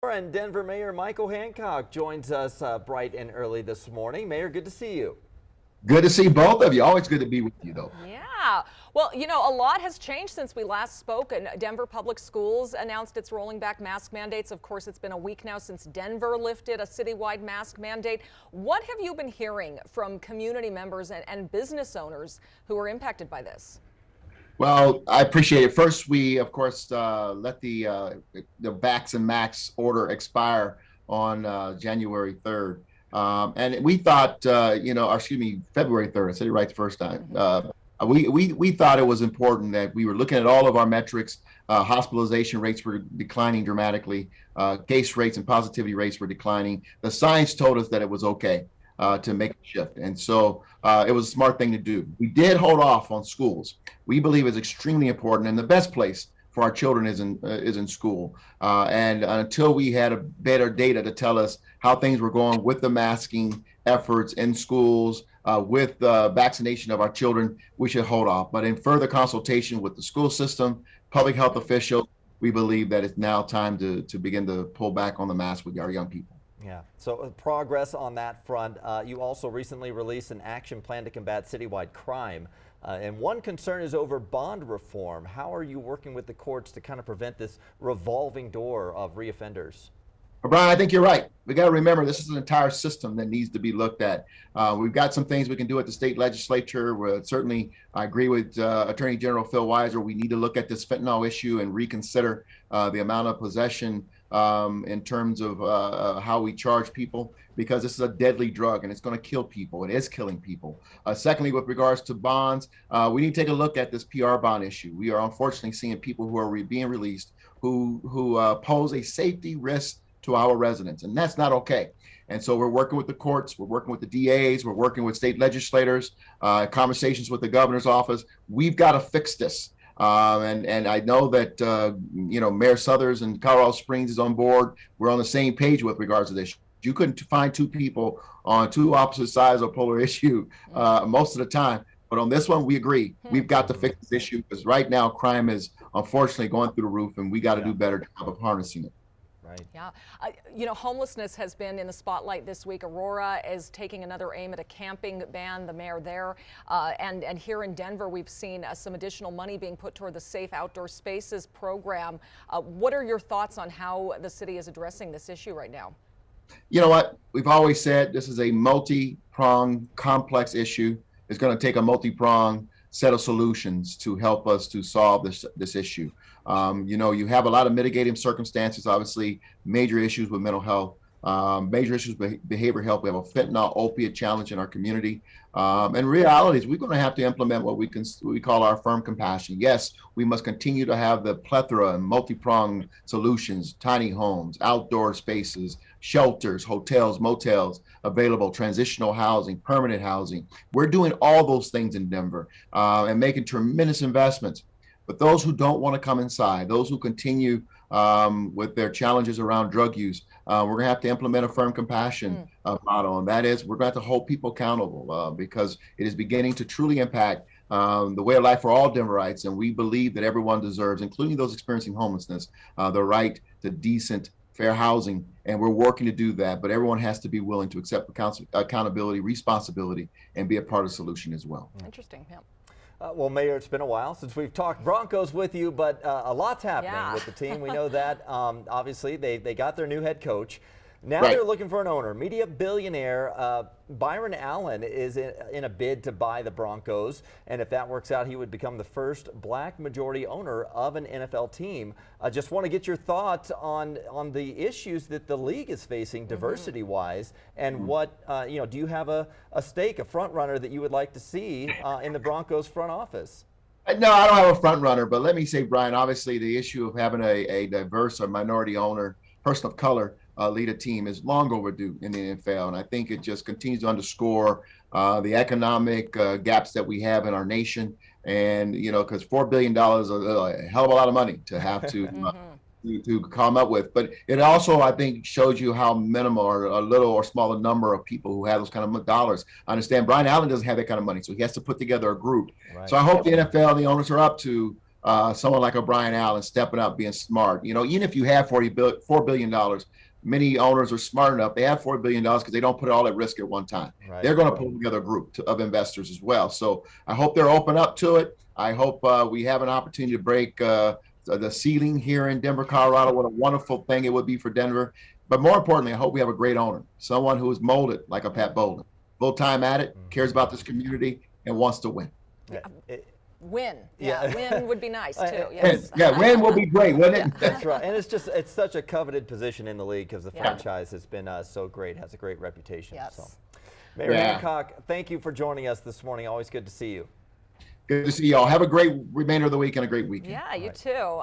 And Denver Mayor Michael Hancock joins us bright and early this morning. Mayor, good to see you. Good to see both of you. Always good to be with you, though. Yeah. Well, a lot has changed since we last spoke. And Denver Public Schools announced it's rolling back mask mandates. Of course, it's been a week now since Denver lifted a citywide mask mandate. What have you been hearing from community members and business owners who are impacted by this? Well, I appreciate it. First, we, of course, let the Vax and Max order expire on January 3rd. And we thought, February 3rd. I said it right the first time. We thought it was important that we were looking at all of our metrics. Hospitalization rates were declining dramatically. Case rates and positivity rates were declining. The science told us that it was okay to make a shift. And so it was a smart thing to do. We did hold off on schools. We believe it's extremely important, and the best place for our children is in school. And until we had a better data to tell us how things were going with the masking efforts in schools, with the vaccination of our children, we should hold off. But in further consultation with the school system, public health officials, we believe that it's now time to begin to pull back on the mask with our young people. Yeah, so progress on that front. You also recently released an action plan to combat citywide crime. And one concern is over bond reform. How are you working with the courts to kind of prevent this revolving door of reoffenders? Well, Brian, I think you're right. We got to remember this is an entire system that needs to be looked at. We've got some things we can do at the state legislature. Certainly, I agree with Attorney General Phil Weiser. We need to look at this fentanyl issue and reconsider the amount of possession in terms of how we charge people, because this is a deadly drug and it's going to kill people. It is killing people. Secondly, with regards to bonds, we need to take a look at this PR bond issue. We are unfortunately seeing people who are being released who pose a safety risk to our residents, and that's not okay. And so we're working with the courts, we're working with the DAs, we're working with state legislators, conversations with the governor's office. We've got to fix this. And I know that, Mayor Suthers and Colorado Springs is on board. We're on the same page with regards to this. You couldn't find two people on two opposite sides of a polar issue most of the time. But on this one, we agree. We've got to fix this issue, because right now crime is unfortunately going through the roof, and we got to do better job of harnessing it. Right. Yeah. Homelessness has been in the spotlight this week. Aurora is taking another aim at a camping ban, the mayor there. And here in Denver, we've seen some additional money being put toward the Safe Outdoor Spaces program. What are your thoughts on how the city is addressing this issue right now? You know what? We've always said this is a multi-pronged, complex issue. It's going to take a multi-pronged set of solutions to help us to solve this issue. You have a lot of mitigating circumstances, obviously, major issues with mental health, major issues with behavioral health. We have a fentanyl opiate challenge in our community. And reality is we're going to have to implement what we call our firm compassion. Yes, we must continue to have the plethora and multi-pronged solutions, tiny homes, outdoor spaces, shelters, hotels, motels available, transitional housing, permanent housing. We're doing all those things in Denver and making tremendous investments. But those who don't want to come inside, those who continue with their challenges around drug use, we're going to have to implement a firm compassion model. And that is, we're going to have to hold people accountable because it is beginning to truly impact the way of life for all Denverites. And we believe that everyone deserves, including those experiencing homelessness, the right to decent, fair housing. And we're working to do that. But everyone has to be willing to accept accountability, responsibility, and be a part of the solution as well. Interesting. Yeah. Well, Mayor, it's been a while since we've talked Broncos with you, but a lot's happening with the team. We know that. Obviously, they got their new head coach. Now they're looking for an owner. Media billionaire Byron Allen is in a bid to buy the Broncos, and if that works out, he would become the first black majority owner of an NFL team. I just want to get your thoughts on the issues that the league is facing diversity-wise, and what do you have a stake, a front runner that you would like to see in the Broncos front office? No, I don't have a front runner, but let me say, Brian, obviously the issue of having a diverse or minority owner, person of color, lead a team is long overdue in the NFL. And I think it just continues to underscore the economic gaps that we have in our nation. And, because $4 billion is a hell of a lot of money to have to come up with. But it also, I think, shows you how minimal or a little or smaller number of people who have those kind of dollars. I understand Brian Allen doesn't have that kind of money, so he has to put together a group. Right. So I hope the NFL, the owners are up to someone like O'Brien Allen stepping up, being smart. You know, even if you have $4 billion, many owners are smart enough. They have $4 billion because they don't put it all at risk at one time. Right. They're going to pull together a group of investors as well. So I hope they're open up to it. I hope we have an opportunity to break the ceiling here in Denver, Colorado. What a wonderful thing it would be for Denver. But more importantly, I hope we have a great owner, someone who is molded like a Pat Bowlen, full time at it, cares about this community, and wants to win. Win. Yeah, win would be nice too. Yes. Yeah, win will be great, wouldn't it? That's right. And it's such a coveted position in the league because the franchise has been so great, has a great reputation. Yes. So, Mayor Hancock, thank you for joining us this morning. Always good to see you. Good to see y'all. Have a great remainder of the week and a great weekend. Yeah, you too.